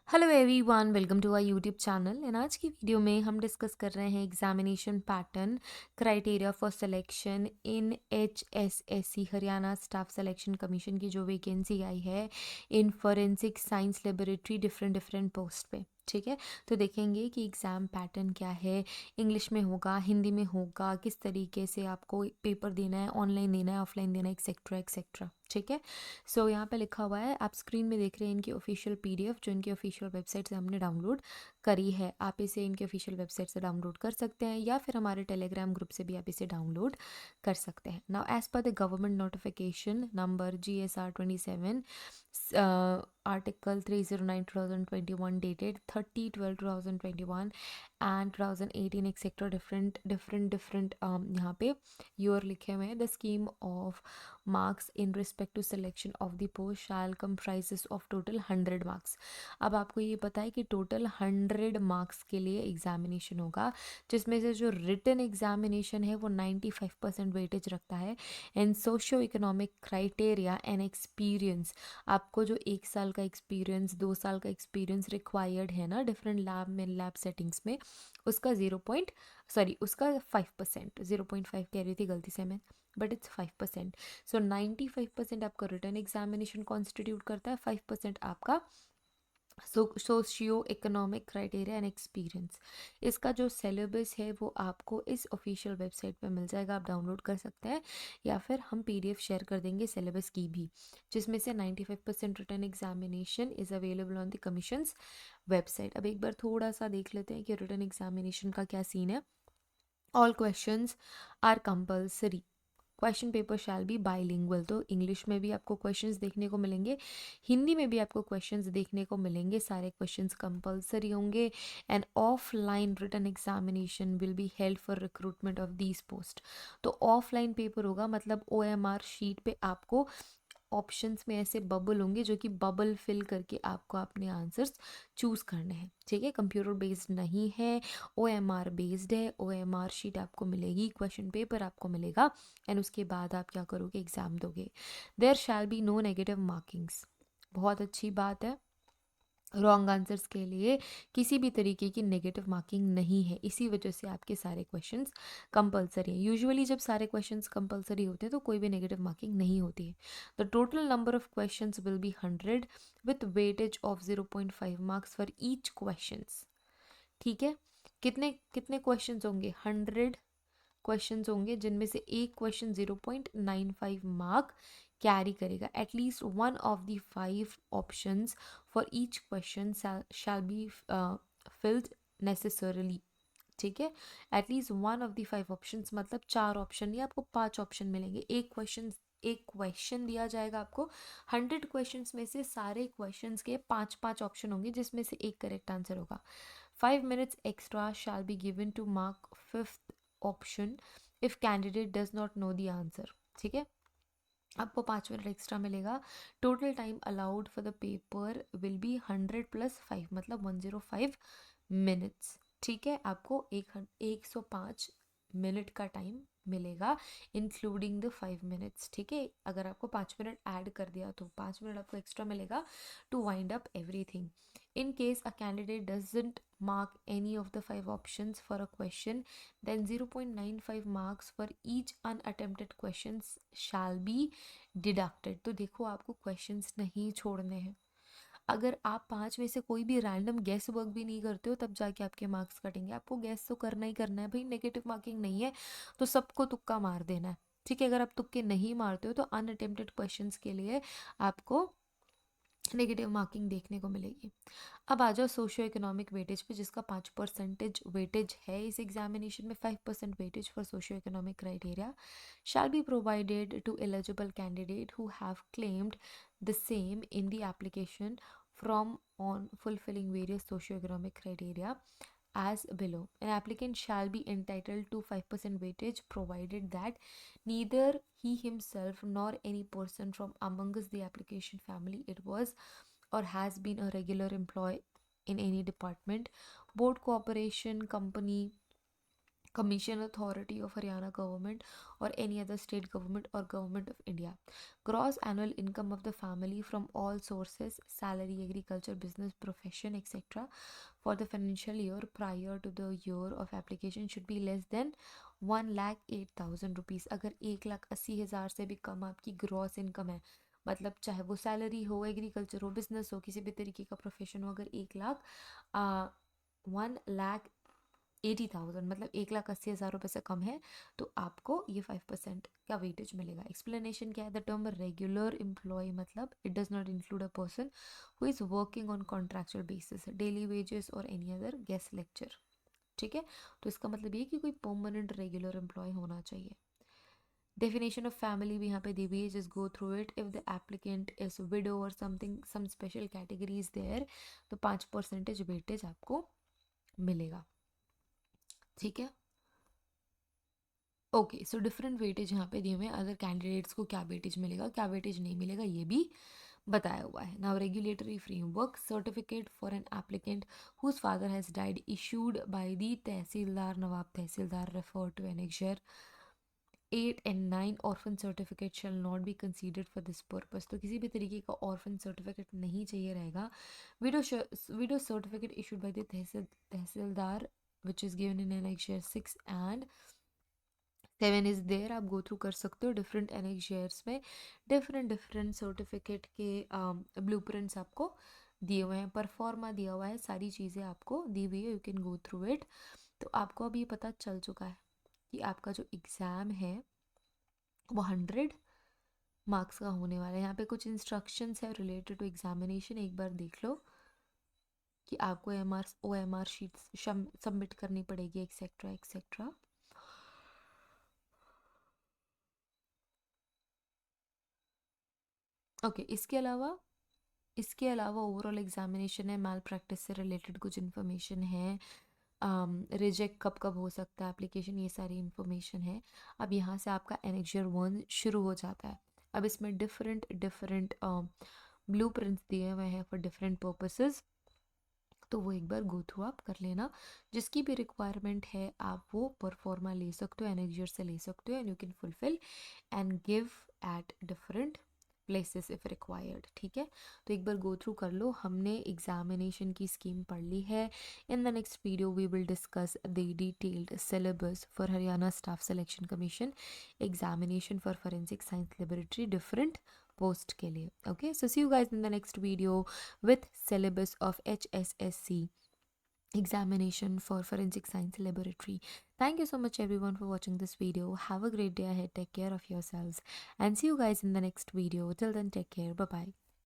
Hello everyone, welcome to our YouTube channel. And आज की video में हम डिस्कस कर रहे हैं examination pattern criteria for selection in HSSC Haryana staff selection commission की जो वैकेंसी आई है in forensic science laboratory different different post पे। ठीक है, तो देखेंगे कि एग्ज़ाम पैटर्न क्या है, इंग्लिश में होगा, हिंदी में होगा, किस तरीके से आपको पेपर देना है, ऑनलाइन देना है, ऑफलाइन देना है, एक्सेट्रा एक्सेट्रा। ठीक है, सो यहाँ पे लिखा हुआ है, आप स्क्रीन में देख रहे हैं इनकी ऑफिशियल पीडीएफ जो इनकी ऑफिशियल वेबसाइट से हमने डाउनलोड करी है। आप इसे इनकी ऑफिशियल वेबसाइट से डाउनलोड कर सकते हैं या फिर हमारे टेलीग्राम ग्रुप से भी आप इसे डाउनलोड कर सकते हैं। Now as per the government notification number GSR 27 article 309/2021 dated 30/12/2021 and 2018 etcetera different different different यहाँ पे यूर लिखे हुए हैं। The scheme of marks in respect to selection of the post shall comprises of total 100 marks। अब आपको ये पता है कि टोटल 100 मार्क्स के लिए एग्जामिनेशन होगा, जिसमें से जो रिटन एग्जामिनेशन है वो 95% वेटेज रखता है। And socio economic criteria and experience, आपको जो 1 साल का एक्सपीरियंस, 2 साल का एक्सपीरियंस रिक्वायर्ड है ना डिफरेंट लैब में, लैब सेटिंग्स में, उसका 5%, 0.5 कह रही थी गलती से मैं, बट इट्स 5%। सो 95% आपका रिटर्न एग्जामिनेशन कॉन्स्टिट्यूट करता है, 5% आपका socio economic criteria and experience. इसका जो सिलेबस है वो आपको इस ऑफिशियल वेबसाइट पे मिल जाएगा, आप डाउनलोड कर सकते हैं, या फिर हम पीडीएफ शेयर कर देंगे सिलेबस की भी, जिसमें से 95% return examination is available on the commissions website. अब एक बार थोड़ा सा देख लेते हैं कि रिटर्न एग्जामिनेशन का क्या सीन है। All questions are compulsory, question paper shall be bilingual, तो इंग्लिश में भी आपको क्वेश्चंस देखने को मिलेंगे, हिंदी में भी आपको क्वेश्चंस देखने को मिलेंगे, सारे क्वेश्चंस कंपलसरी होंगे। And offline written examination will be held for recruitment of these post. तो ऑफलाइन पेपर होगा, मतलब OMR शीट पे आपको ऑप्शंस में ऐसे बबल होंगे जो कि बबल फिल करके आपको अपने आंसर्स चूज करने हैं। ठीक है, कंप्यूटर बेस्ड नहीं है, OMR बेस्ड है। OMR शीट आपको मिलेगी, क्वेश्चन पेपर आपको मिलेगा, एंड उसके बाद आप क्या करोगे, एग्जाम दोगे। There shall be no negative markings, बहुत अच्छी बात है। रॉन्ग आंसर्स के लिए किसी भी तरीके की नेगेटिव मार्किंग नहीं है, इसी वजह से आपके सारे क्वेश्चंस कंपलसरी हैं। यूजुअली जब सारे क्वेश्चंस कंपलसरी होते हैं तो कोई भी नेगेटिव मार्किंग नहीं होती है। The total number of questions will be 100 with weightage of 0.5 marks for each questions. ठीक है, कितने कितने क्वेश्चंस होंगे, 100 क्वेश्चंस होंगे, जिनमें से एक क्वेश्चन 0.95 मार्क कैरी करेगा। At least one of the 5 options for each question shall be filled necessarily. ठीक है, at least one of the 5 options, मतलब 4 ऑप्शन नहीं, आपको 5 ऑप्शन मिलेंगे। एक क्वेश्चन दिया जाएगा आपको, 100 क्वेश्चंस में से सारे क्वेश्चंस के 5 ऑप्शन होंगे, जिसमें से एक करेक्ट आंसर होगा। 5 minutes extra shall be given to mark fifth option if candidate does not know the answer। ठीक है, आपको 5 मिनट एक्स्ट्रा मिलेगा। Total time allowed for the paper will be 100+5, मतलब 105 मिनट्स। ठीक है, आपको 105 मिनट का टाइम मिलेगा, इंक्लूडिंग द 5 मिनट्स। ठीक है, अगर आपको 5 मिनट ऐड कर दिया तो 5 मिनट आपको एक्स्ट्रा मिलेगा to wind up everything. In case a candidate doesn't mark any of the 5 options for a question, then 0.95 marks for each unattempted questions shall be deducted। तो देखो, आपको क्वेश्चंस नहीं छोड़ने हैं। अगर आप 5 में से कोई भी रैंडम गेस वर्क भी नहीं करते हो तब जाके आपके मार्क्स कटेंगे। आपको गेस तो करना ही करना है भाई, नेगेटिव मार्किंग नहीं है तो सबको तुक्का मार देना है। ठीक है, अगर आप तुक्के नहीं मारते हो तो अनअटेम्प्टेड क्वेश्चंस के लिए आपको नेगेटिव मार्किंग देखने को मिलेगी। अब आ जाओ सोशियो इकोनॉमिक वेटेज पे, जिसका 5% वेटेज है इस एग्जामिनेशन में। 5% weightage for socio economic criteria shall be provided to eligible candidate who have claimed the same in the application from on fulfilling various socio-economic criteria as below. An applicant shall be entitled to 5% weightage provided that neither he himself nor any person from amongst the application family it was or has been a regular employee in any department, board, corporation, company, commission authority of Haryana government or any other state government or government of India. Gross annual income of the family from all sources, salary, agriculture, business, profession, etc. for the financial year prior to the year of application should be less than 1,08,000 rupees. अगर 1,80,000 से भी कम आपकी gross income है, मतलब चाहे वो salary हो, agriculture हो, बिजनेस हो, किसी भी तरीके का प्रोफेशन हो, अगर 1,80,000 मतलब 1,80,000 रुपये से कम है तो आपको ये 5% का वेटेज मिलेगा. एक्सप्लेनेशन क्या है? द टर्म रेगुलर एम्प्लॉय मतलब it does not include a person who is working on contractual basis, daily wages और एनी अदर गेस्ट लेक्चर. ठीक है, तो इसका मतलब ये कि कोई परमानेंट रेगुलर एम्प्लॉय होना चाहिए. Definition of family भी यहाँ पे दी हुई है, just go through it. If the applicant is widow or something, some special category is there, तो 5% वेटेज आपको मिलेगा. ठीक है, ओके. सो डिफरेंट वेटेज यहाँ पे दिए हुए हैं. अदर कैंडिडेट्स को क्या वेटेज मिलेगा, क्या वेटेज नहीं मिलेगा, ये भी बताया हुआ है. Now regulatory framework. Certificate for an applicant whose father has died issued by the tehsildar, naib tehsildar, refer to annexure 8 and 9. Orphan certificate shall not be considered for this purpose. तो किसी भी तरीके का ऑर्फन सर्टिफिकेट नहीं चाहिए रहेगा. Widow certificate issued by the tehsildar which is given in annexure 6 and 7 is there. आप go through कर सकते हो. डिफरेंट एनेक्चर्स में डिफरेंट सर्टिफिकेट के ब्लू प्रिंट्स आपको दिए हुए हैं. परफॉर्मा दिया हुआ है, सारी चीज़ें आपको दी हुई है. You can go through it. तो आपको अभी पता चल चुका है कि आपका जो एग्ज़ाम है वो 100 मार्क्स का होने वाला है. यहाँ पे कुछ इंस्ट्रक्शंस है रिलेटेड टू एग्जामिनेशन, एक बार देख लो कि आपको OMR शीट्स सबमिट करनी पड़ेगी, एक्सेट्रा एक्सेट्रा. ओके, इसके अलावा ओवरऑल एग्जामिनेशन है, मैल प्रैक्टिस से रिलेटेड कुछ इन्फॉर्मेशन है, रिजेक्ट कब कब हो सकता है एप्लीकेशन, ये सारी इन्फॉर्मेशन है. अब यहाँ से आपका एनेक्चर 1 शुरू हो जाता है. अब इसमें डिफरेंट ब्लू प्रिंट्स दिए हुए हैं फॉर डिफरेंट पर्पसेस. तो वो एक बार गो थ्रू आप कर लेना. जिसकी भी रिक्वायरमेंट है आप वो परफॉर्मा ले सकते हो, एनेक्चर से ले सकते हो, and you can fulfil and give at different places if required. ठीक है, तो एक बार गो थ्रू कर लो. हमने एग्जामिनेशन की स्कीम पढ़ ली है. In the next video we will discuss the detailed syllabus for Haryana staff selection commission examination for forensic science laboratory different post के लिए. Okay, so see you guys in the next video with syllabus of HSSC examination for forensic science laboratory. Thank you so much everyone for watching this video. Have a great day ahead. Take care of yourselves and see you guys in the next video. Till then, take care. Bye bye.